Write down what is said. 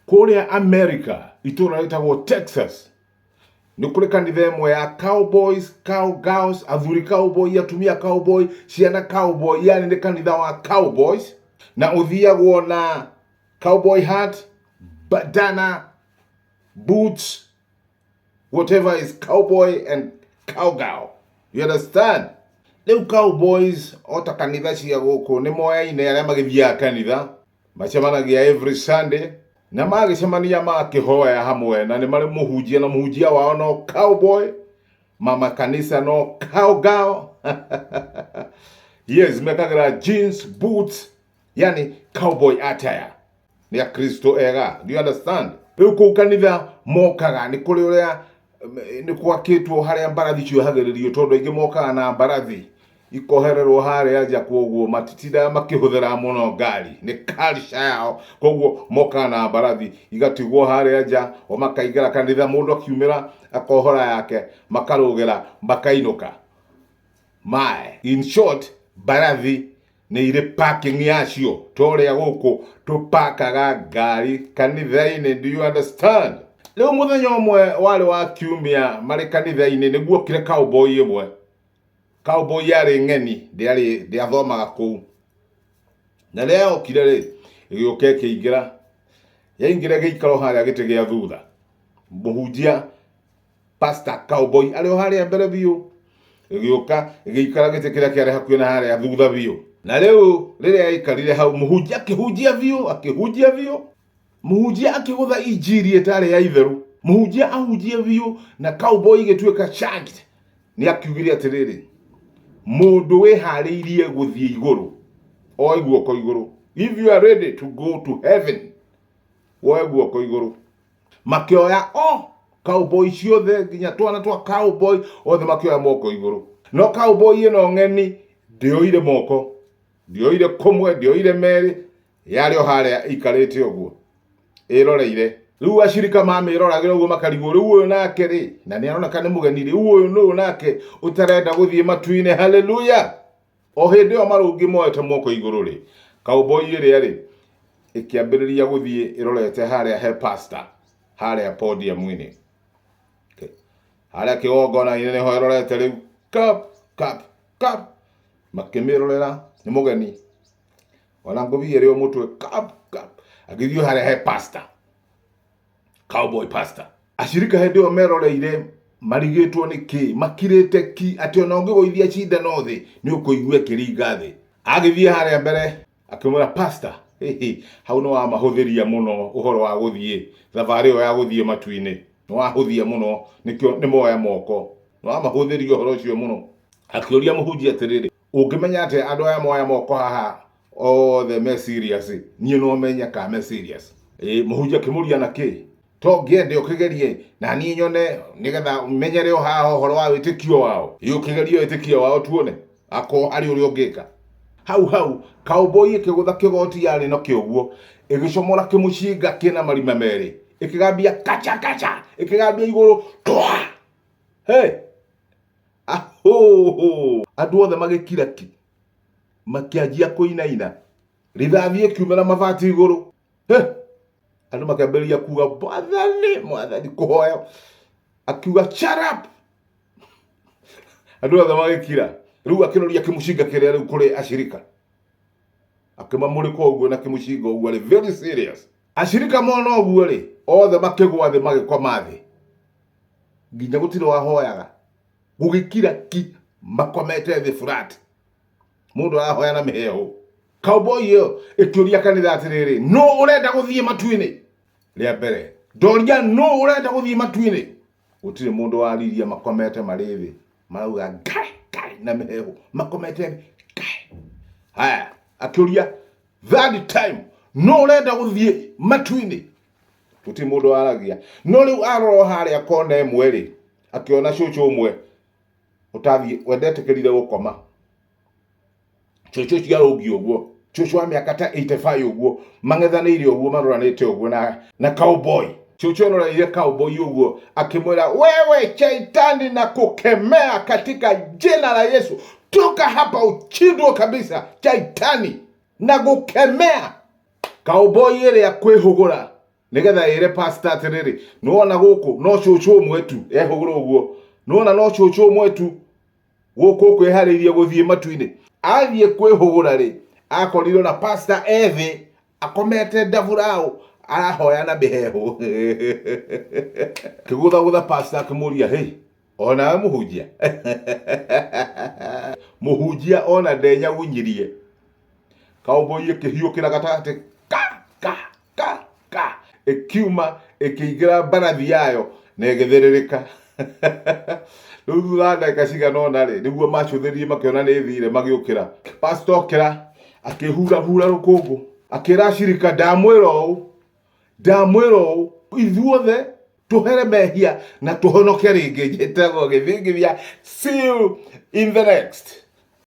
Korea America itura ritagwo Texas ni kuri kanitha imwe ya cowboys, cowgirls, athuri cowboy, atumia cowboy, ciana cowboy, yani ni kanitha wa cowboys, na uthiagwo na cowboy hat, bandana, boots, whatever is cowboy and cowgirl. You understand? Leu cowboys ota kanitha cia guku ni moyaine aria magithiaga kanitha macemanagia every Sunday na magicemania makihoya hamwe na ni mari muhunjia na muhunjia wao no cowboy, mama kanisa no cowgirl. Yes, mekagira jeans, boots, yani cowboy attire ni ya Kristo ega. Do you understand? Leu ku kanitha mokaga ni kuri uria ni kwakitwo haria mbarathi ciohagiririo tondu ingi mokaga na mbarathi ikohererwo haria nja koguo matitida makihuthira muno ngari ni culture yao. Koguo mokaga na mbarathi igatigwo haria nja o makaigera kanitha, mundu akiumira akohora yake makarugira makainuka. In short, mbarathi ni ire parking yacio toria guku tupakaga ngari kanitha-ini. Do you understand? Leo muthenya umwe wale wa kiumia mari kanitha-ini niguo kire cowboy imwe. Cowboy yari ng'eni ndiathomaga kuu, na leo kire ri igioke kiingira yaingira giikaro haria gite gia thutha. Muhunjia pastor cowboy ari o haria mbere biu, igioka giikara gite kiria kiari hakuhi na haria thutha biu. Na leo riria aikarire hau muhunjia akihunjia biu, muhunjia akigutha injiri etare ya itheru, muhunjia ahunjia biu na cowboy gituika shagged. Ni akiugire atiriri, mundu we hariirie guthie iguru o guoko iguru. If you are ready to go to heaven, o guoko iguru. Makioya cowboy ciothe nginya twana twa cowboy othe makioya moko iguru. No cowboy ino ng'eni ndioire moko, ndioire kumwe, ndioire meri, yari o haria ikarite oguo iroreire. Riu ashirika mamiroragire uguo makarigwo riu uyu nake ri na ni arona kana mugeni ri uyu no nake utarenda guthie matu-ine. Hallelujah! O hindi o marungi moete moko iguru ri cowboy iri ri ikiambiriria guthie irorete haria he pastor haria podium-ini. Okay, haria kigongona ine ho irorete riu kap makimirorera ni mugeni ona nguvi ri o mutwe kap agithio haria he pastor, cowboy pastor. Ashirika hindi o meroreire marigitwo ni ki makirite ki ati ona ungigoithia chinda no thi ni ukuigua kiringa thi. Agithie haria mbere akimura pastor, hau no wa mahuthiria muno uhoro wa guthie thavari o ya guthie matu-ini, no wahuthia muno nikio ni moya moko, no wa mahuthiria uhoro ucio muno. Akioria muhunjia atiriri, ungimenya ati andu aya moya moko haha the me serious, ni no menya ka me serious. Muhunjia kimuria na ki to ngende ukigerie na ni nyone nigetha menyere o haha horo wa witikio wao, ukigerie witikio wao tuone ako ari uri ungika. Hau cowboy ikigutha kigoti yari no kiuguo igicomora kimucinga kina marima meri ikigambia kacha ikigambia iguru twa. Andu othe magikira ki makianjia kuinaina, rithathi ikiumira mabati iguru. Andu makiambiriria kuga mwathani kuhoya, akiuga shut up. Andu othe magikira. Riu akinoria kimucinga kiria riu kuri ashirika akimamurika uguo na kimucinga uguo ri very serious. Ashirika mono uguo ri othe makigwa thi magikoma thi nginya gutire wahoyaga gugikira ki makomete thi flat, mundu arahoya na miheo. Cowboy yo ikiuria kanitha atiriri, no urenda guthie matu-ini ria mbere doria, no urenda guthie matu-ini. Gutire mundu wariria makomete mari thi marauga ngai na miheo makomete ngai. Haya akiuria that time, no urenda guthie matu-ini, gutire mundu aragia. No riu aroro haria kona imwe ri akiona cucu umwe utathi wendete kirire gukoma, cucu cia rungi uguo, cucu wa miaka ta 85 uguo, mang'ethanire uguo maroranite uguo na cowboy. Cucu ororeire cowboy uguo akimwira, wewe shaitani na kukemea katika jina la Yesu, toka hapa uchindwe kabisa, shaitani na kukemea. Cowboy ile ya kwihugura nigetha ire pastor atiriri nuona guku no cucu mwetu ehugura uguo nuona no cucu mwetu guku kwihariria guthie matu-ini athie kwihugura ri akorirwo na pastor ethi akomete ndavurao arahoya na bihehu kigutha pastor akimuria hey ona muhunjia muhunjia ona ndenya gunyirie Cowboy ikihiukira gatagati ka ikiuma ikiingira mbarathi yayo na igithiririka riu thutha ndagika ciganona ri niguo macuthirie makiona ni thire magiukira pastor okira akihura rukungu akira acirika ndamwira uu ithuothe tuhere mehia na tuhonoke ringi njitagwo githingithia. See you in the next.